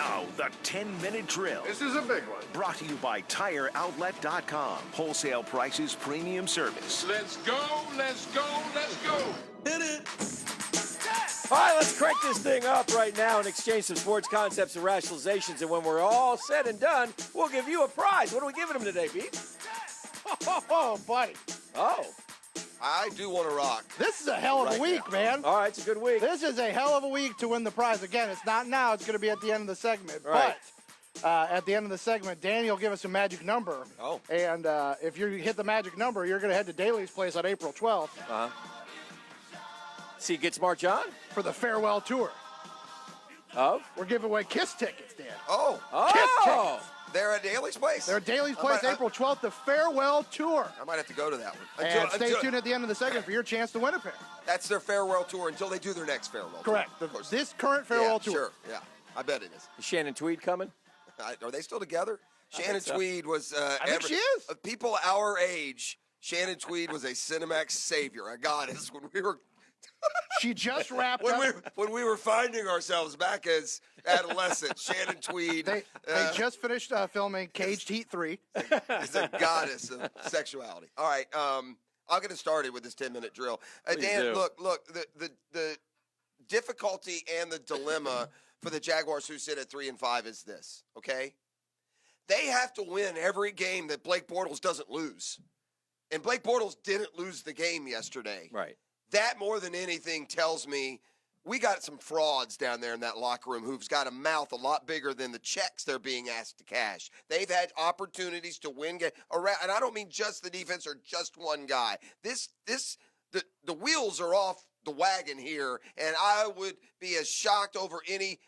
Now, the 10-minute drill. This is a big one. Brought to you by TireOutlet.com. Wholesale prices, premium service. Let's go, let's go, let's go. Hit it. All right, let's crank this thing up right now and exchange some sports concepts and rationalizations. And when we're all said and done, we'll give you a prize. What are we giving them today, Pete? Oh, buddy. Oh. I do want to rock. This is a hell of a week, man. All right, it's a good week. This is a hell of a week to win the prize. Again, it's not now. It's going to be at the end of the segment. Right. But at the end of the segment, Danny will give us a magic number. Oh. And if you hit the magic number, you're going to head to Daly's place on April 12th. Uh-huh. See, get smart, John? For the farewell tour. Of? We're giving away KISS tickets, Dan. Oh. KISS tickets. They're at Daly's place? They're at Daly's place, April 12th, the farewell tour. I might have to go to that one. And stay tuned at the end of the segment for your chance to win a pair. That's their farewell tour until they do their next farewell Correct. tour. This current farewell tour. Sure, yeah. I bet it is. Is Shannon Tweed coming? Are they still together? Shannon so. Tweed was... I think she is. People our age, Shannon Tweed was a Cinemax savior, a goddess, when we were... She just wrapped up. When we were finding ourselves back as adolescents, Shannon Tweed... They just finished filming Caged Heat 3. is a goddess of sexuality. All right, I'll get us started with this 10-minute drill. Dan, do. look, the difficulty and the dilemma for the Jaguars who sit at 3-5 is this, okay? They have to win every game that Blake Bortles doesn't lose. And Blake Bortles didn't lose the game yesterday. Right. That more than anything tells me we got some frauds down there in that locker room who've got a mouth a lot bigger than the checks they're being asked to cash. They've had opportunities to win games, and I don't mean just the defense or just one guy. The wheels are off the wagon here, and I would be as shocked over any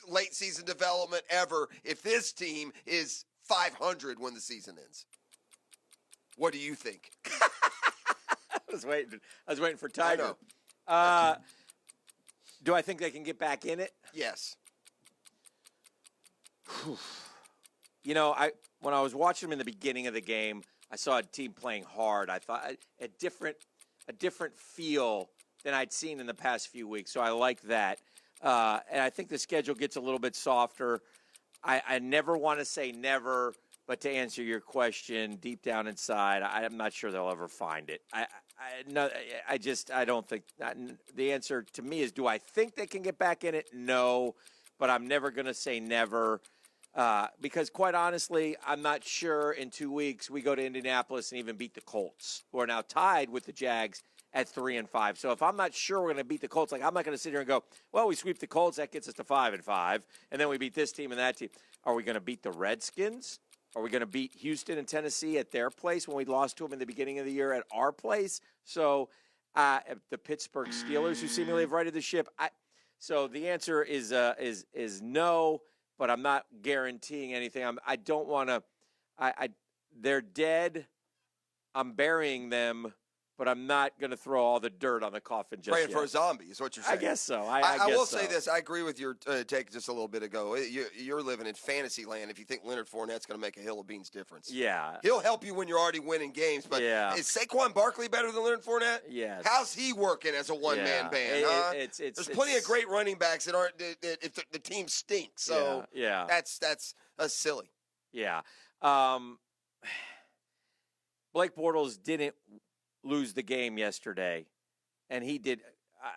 late season development ever if this team is 500 when the season ends. What do you think? I was waiting for Tiger. I know. Do I think they can get back in it? Yes. You know, when I was watching them in the beginning of the game, I saw a team playing hard. I thought a different feel than I'd seen in the past few weeks. So I like that. And I think the schedule gets a little bit softer. I never want to say never, but to answer your question, deep down inside, I'm not sure they'll ever find it. I don't think the answer to me is, do I think they can get back in it? No, but I'm never going to say never because, quite honestly, I'm not sure in 2 weeks we go to Indianapolis and even beat the Colts, who are now tied with the Jags at 3-5. So if I'm not sure we're going to beat the Colts, I'm not going to sit here and go, well, we sweep the Colts, that gets us to 5-5, and then we beat this team and that team. Are we going to beat the Redskins? Are we going to beat Houston and Tennessee at their place when we lost to them in the beginning of the year at our place? So the Pittsburgh Steelers, who seemingly have righted the ship. So the answer is no, but I'm not guaranteeing anything. I don't want to. They're dead. I'm burying them, but I'm not going to throw all the dirt on the coffin just Praying yet. for a zombie is what you're saying. I guess so. I guess will so. say this. I agree with your take just a little bit ago. You're living in fantasy land if you think Leonard Fournette's going to make a hill of beans difference. Yeah. He'll help you when you're already winning games, but is Saquon Barkley better than Leonard Fournette? Yes. How's he working as a one-man band? There's plenty of great running backs that aren't if the team stinks. So yeah. that's silly. Yeah. Blake Bortles didn't lose the game yesterday, and he did.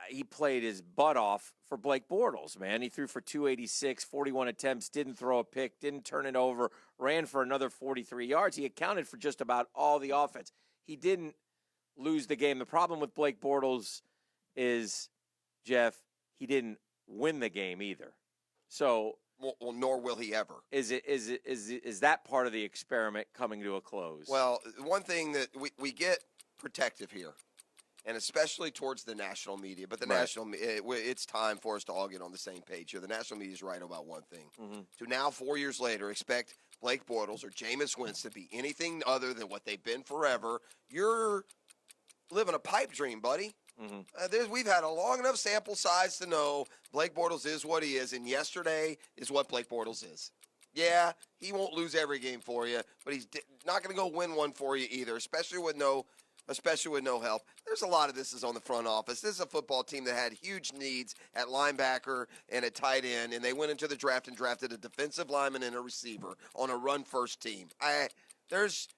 He played his butt off for Blake Bortles, man. He threw for 286, 41 attempts, didn't throw a pick, didn't turn it over, ran for another 43 yards. He accounted for just about all the offense. He didn't lose the game. The problem with Blake Bortles is, Jeff, he didn't win the game either. So, well, nor will he ever. Is that part of the experiment coming to a close? Well, one thing that we get protective here, and especially towards the national media. But the national, it's time for us to all get on the same page here. The national media is right about one thing. Mm-hmm. To now, 4 years later, expect Blake Bortles or Jameis Winston to be anything other than what they've been forever. You're living a pipe dream, buddy. Mm-hmm. We've had a long enough sample size to know Blake Bortles is what he is, and yesterday is what Blake Bortles is. Yeah, he won't lose every game for you, but he's not going to go win one for you either, especially with no especially with no help. There's a lot of this is on the front office. This is a football team that had huge needs at linebacker and at tight end, and they went into the draft and drafted a defensive lineman and a receiver on a run-first team. There's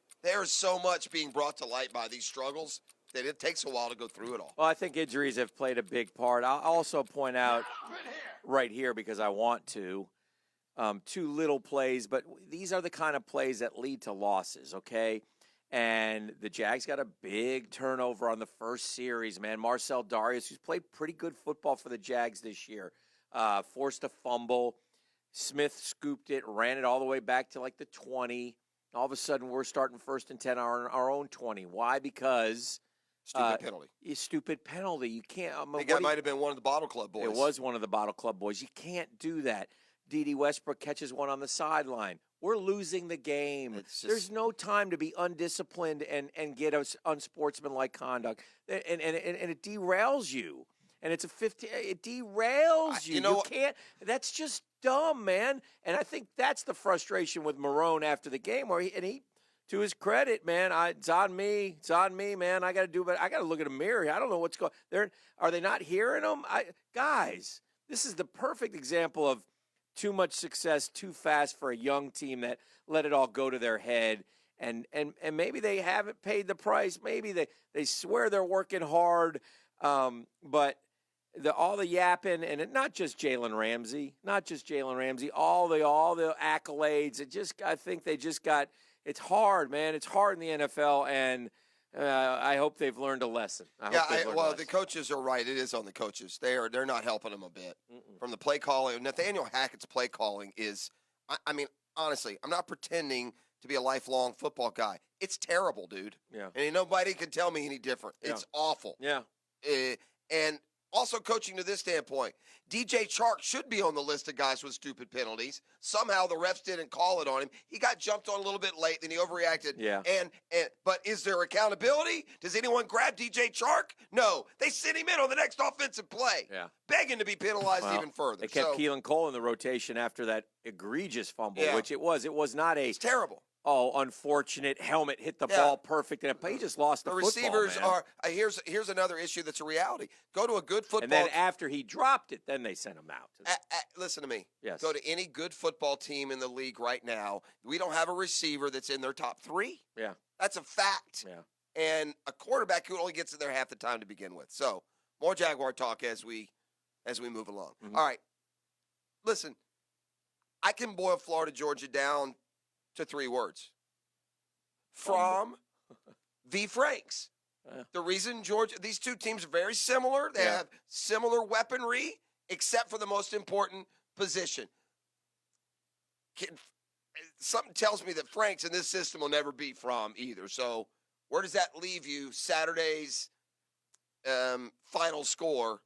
so much being brought to light by these struggles that it takes a while to go through it all. Well, I think injuries have played a big part. I'll also point out right here, because I want to, two little plays, but these are the kind of plays that lead to losses, okay? And the Jags got a big turnover on the first series, man. Marcel Darius, who's played pretty good football for the Jags this year, forced a fumble. Smith scooped it, ran it all the way back to like the 20. All of a sudden, we're starting 1st and 10 on our own 20. Why? Because Stupid penalty. Stupid penalty. You can't. I think that might have been one of the Bottle Club boys. It was one of the Bottle Club boys. You can't do that. D.D. Westbrook catches one on the sideline. We're losing the game. There's no time to be undisciplined and get us unsportsmanlike conduct. And it derails you. And it's a 50. It derails you. You can't. That's just dumb, man. And I think that's the frustration with Marone after the game, where he, to his credit, man, it's on me. It's on me, man. I got to do better. I got to look at a mirror. I don't know what's going. Are they not hearing them? Guys, this is the perfect example of too much success too fast for a young team that let it all go to their head. And maybe they haven't paid the price. Maybe they swear they're working hard, but all the yapping, and not just Jalen Ramsey, all the accolades. I think they just got. It's hard, man. It's hard in the NFL, and I hope they've learned a lesson. The coaches are right. It is on the coaches. They're not helping them a bit. From the play calling. Nathaniel Hackett's play calling is, I mean, honestly, I'm not pretending to be a lifelong football guy. It's terrible, dude. Yeah. And nobody can tell me any different. Yeah. It's awful. Yeah. And also coaching to this standpoint, DJ Chark should be on the list of guys with stupid penalties. Somehow the refs didn't call it on him. He got jumped on a little bit late, then he overreacted. Yeah. But is there accountability? Does anyone grab DJ Chark? No. They sent him in on the next offensive play. Yeah. Begging to be penalized even further. They kept Keelan Cole in the rotation after that egregious fumble, Yeah. which it was. It was not It's terrible. Unfortunate helmet hit the ball perfect, and he just lost the football, receivers man. are here's another issue that's a reality. Go to a good football And then after he dropped it, then they sent him out. listen to me. Yes. Go to any good football team in the league right now. We don't have a receiver that's in their top 3. Yeah. That's a fact. Yeah. And a quarterback who only gets in there half the time to begin with. So more Jaguar talk as we move along. Mm-hmm. All right. Listen, I can boil Florida Georgia down to 3 words. From the Franks. Yeah. The reason these two teams are very similar. They have similar weaponry, except for the most important position. Something tells me that Franks in this system will never beat Fromm either. So where does that leave you Saturday's final score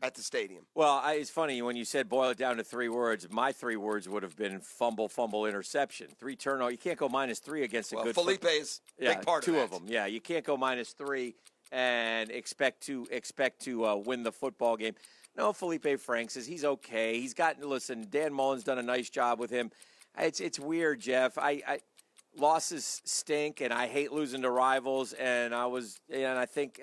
at the stadium? Well, it's funny when you said boil it down to 3 words. My 3 words would have been fumble, interception. 3 turnover. You can't go -3 against a good. Felipe is a big part of that. 2 of them. Yeah, you can't go -3 and expect to win the football game. No, Felipe Franks he's okay. Listen, Dan Mullen's done a nice job with him. It's weird, Jeff. Losses stink, and I hate losing to rivals. And I think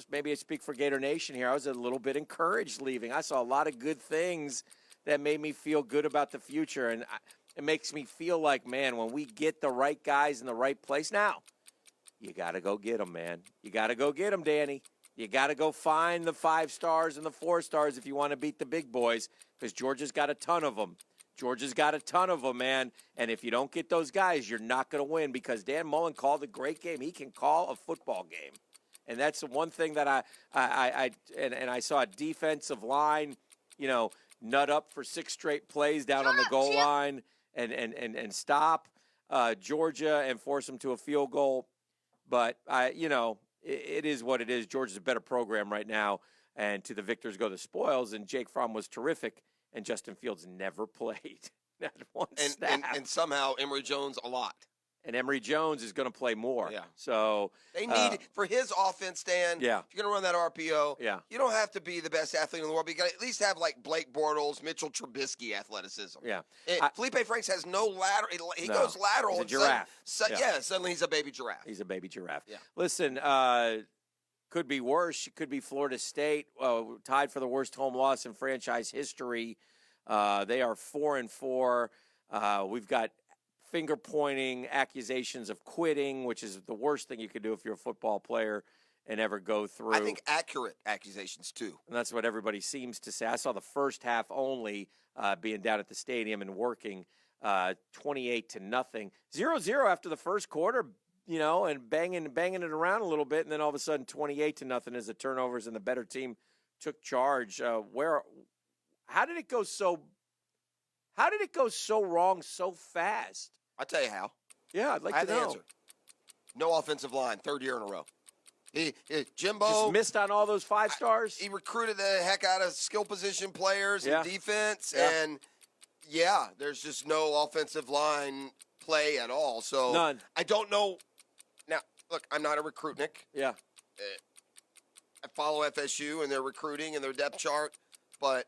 maybe I speak for Gator Nation here. I was a little bit encouraged leaving. I saw a lot of good things that made me feel good about the future, and it makes me feel like, man, when we get the right guys in the right place, now you got to go get them, man. You got to go get them, Danny. You got to go find the 5 stars and the 4 stars if you want to beat the big boys, because Georgia's got a ton of them. Man. And if you don't get those guys, you're not going to win, because Dan Mullen called a great game. He can call a football game. And that's the one thing that I saw a defensive line, nut up for 6 straight plays down on the goal line and stop Georgia and force them to a field goal. But, it is what it is. Georgia's a better program right now, and to the victors go the spoils, and Jake Fromm was terrific. And Justin Fields never played. Not one snap. And somehow Emory Jones a lot. And Emory Jones is going to play more. Yeah. So They need for his offense, Dan. Yeah. If you're going to run that RPO, Yeah. you don't have to be the best athlete in the world, but you got to at least have like Blake Bortles, Mitchell Trubisky athleticism. Yeah. Felipe Franks has no lateral. He No. goes lateral. He's a and giraffe. Suddenly he's a baby giraffe. He's a baby giraffe. Yeah. Listen, could be worse. It could be Florida State, tied for the worst home loss in franchise history. They are 4-4. We've got finger-pointing accusations of quitting, which is the worst thing you could do if you're a football player and ever go through. I think accurate accusations, too. And that's what everybody seems to say. I saw the first half only being down at the stadium and working 28-0. 0-0 after the first quarter, and banging it around a little bit, and then all of a sudden 28-0 as the turnovers and the better team took charge. How did it go so wrong so fast? I'll tell you how. Yeah, I'd like I have to the know. answer. No offensive line, third year in a row. Jimbo Just missed on all those 5 stars. He recruited the heck out of skill position players and defense, and there's just no offensive line play at all. So None. I don't know. Now, look, I'm not a recruitnik. Yeah. I follow FSU and their recruiting and their depth chart, but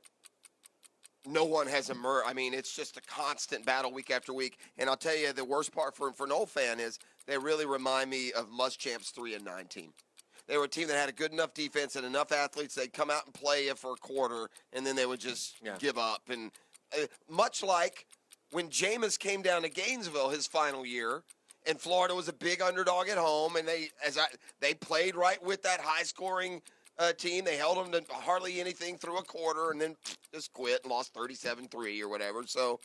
no one has emerged. I mean, it's just a constant battle week after week. And I'll tell you, the worst part for an old fan is they really remind me of Muschamp's 3-9 team. They were a team that had a good enough defense and enough athletes. They'd come out and play you for a quarter, and then they would just give up. And much like when Jameis came down to Gainesville his final year, and Florida was a big underdog at home, and they played right with that high-scoring team. They held them to hardly anything through a quarter and then just quit and lost 37-3 or whatever. So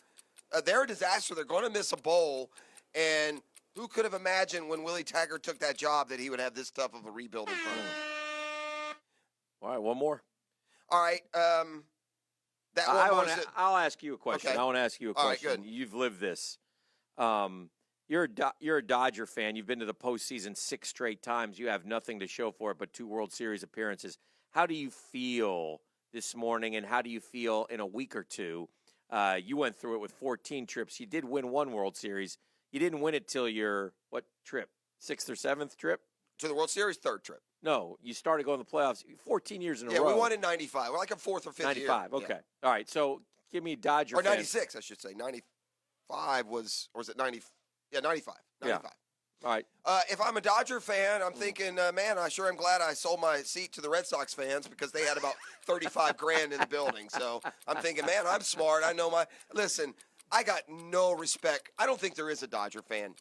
they're a disaster. They're going to miss a bowl. And who could have imagined when Willie Taggart took that job that he would have this tough of a rebuild in front of him? All right, one more. All right. I'll ask you a question. Okay. I want to ask you a question. All right, good. You've lived this. You're a Dodger fan. You've been to the postseason 6 straight times. You have nothing to show for it but 2 World Series appearances. How do you feel this morning, and how do you feel in a week or two? You went through it with 14 trips. You did win 1 World Series. You didn't win it till your, what trip? 6th or 7th trip? To the World Series, 3rd trip. No, you started going to the playoffs 14 years in a row. Yeah, we won in 95. We're like a 4th or 5th year. 95, okay. Yeah. All right, so give me Dodger Or fan. 96, I should say. 95 was, or was it 90? Yeah, 95. 95. All right. If I'm a Dodger fan, I'm thinking, man, I sure am glad I sold my seat to the Red Sox fans because they had about 35 grand in the building. So I'm thinking, man, I'm smart. I know listen, I got no respect. I don't think there is a Dodger fan.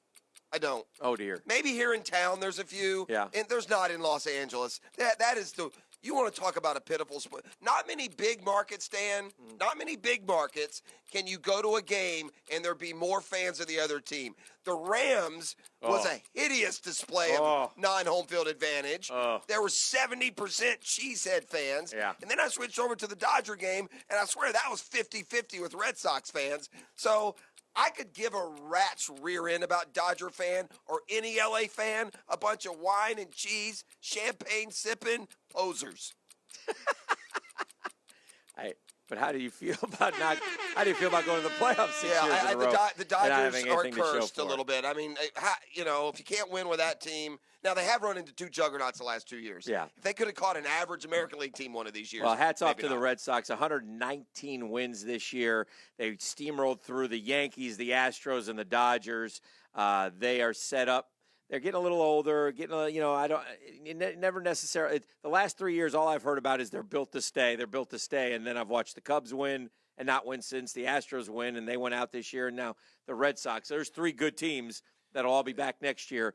I don't. Oh, dear. Maybe here in town there's a few. Yeah. And there's not in Los Angeles. That is you want to talk about a pitiful split. Not many big markets, Dan. Not many big markets can you go to a game and there be more fans of the other team. The Rams was a hideous display of non-home field advantage. There were 70% cheesehead fans. Yeah. And then I switched over to the Dodger game, and I swear that was 50-50 with Red Sox fans. So I could give a rat's rear end about Dodger fan or any LA fan, a bunch of wine and cheese, champagne sipping posers. But how do you feel about how do you feel about going to the playoffs 6 years in a row? The Dodgers and not having are anything to show cursed for a it? little bit. I mean, if you can't win with that team, now they have run into 2 juggernauts the last 2 years. Yeah. If they could have caught an average American League team one of these years. Well, hats off maybe to the not. Red Sox. 119 wins this year. They steamrolled through the Yankees, the Astros, and the Dodgers. They are set up. They're getting a little older. Never necessarily. The last 3 years, all I've heard about is they're built to stay. They're built to stay. And then I've watched the Cubs win and not win since. The Astros win, and they went out this year. And now the Red Sox. There's 3 good teams that'll all be back next year.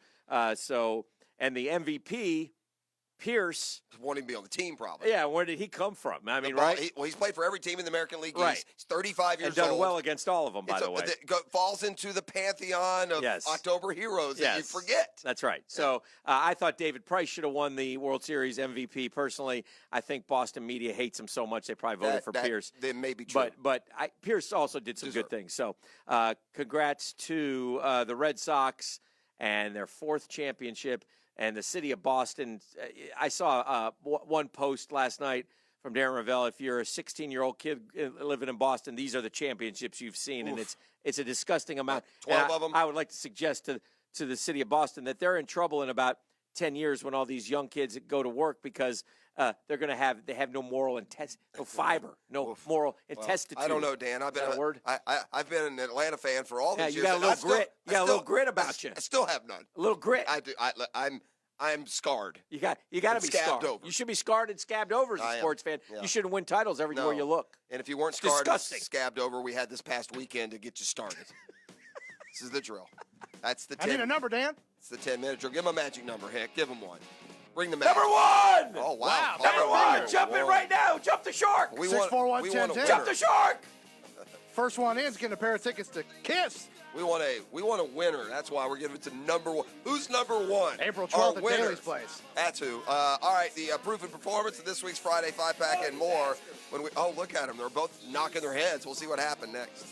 And the MVP, Pierce. Won't even be on the team, probably. Yeah, where did he come from? I mean, He's played for every team in the American League Right. East. He's 35 years and done old. well against all of them, by the way. Falls into the pantheon of October heroes that you forget. That's right. So I thought David Price should have won the World Series MVP. Personally, I think Boston media hates him so much they probably voted for Pierce. That may be true. But Pierce also did some good things. So congrats to the Red Sox and their 4th championship. And the city of Boston, I saw one post last night from Darren Ravel. If you're a 16-year-old kid living in Boston, these are the championships you've seen. Oof. And it's a disgusting amount. 12 of them. I would like to suggest to to the city of Boston that they're in trouble in about 10 years when all these young kids go to work because they have no moral no fiber, no moral intestitude. I don't know, Dan. I've been Is that a word? I've been an Atlanta fan for all these you years. got a and little grit. You got a little grit about you. I still have none. A little grit. I do. I'm scarred. You got to be scabbed scarred. over. You should be scarred and scabbed over as a sports fan. Yeah. You shouldn't win titles everywhere you look. And if you weren't It's scarred and disgusting. scabbed over, we had this past weekend to get you started. This is the drill. That's the 10. I need a number, Dan. It's the 10-minute drill. Give him a magic number, Hick. Give him one. Bring the Number magic. 1. Oh, wow. Number 1. Jump in right now. Jump the shark. We 6, want, 4, 1, we 10, want a 10. winner. Jump the shark. First one in is getting a pair of tickets to Kiss. We want a winner. That's why we're giving it to number 1. Who's number 1? April Our 12th at winners. Daly's Place. That's who. All right, the proven performance of this week's Friday 5-Pack and more. Look at them. They're both knocking their heads. We'll see what happened next.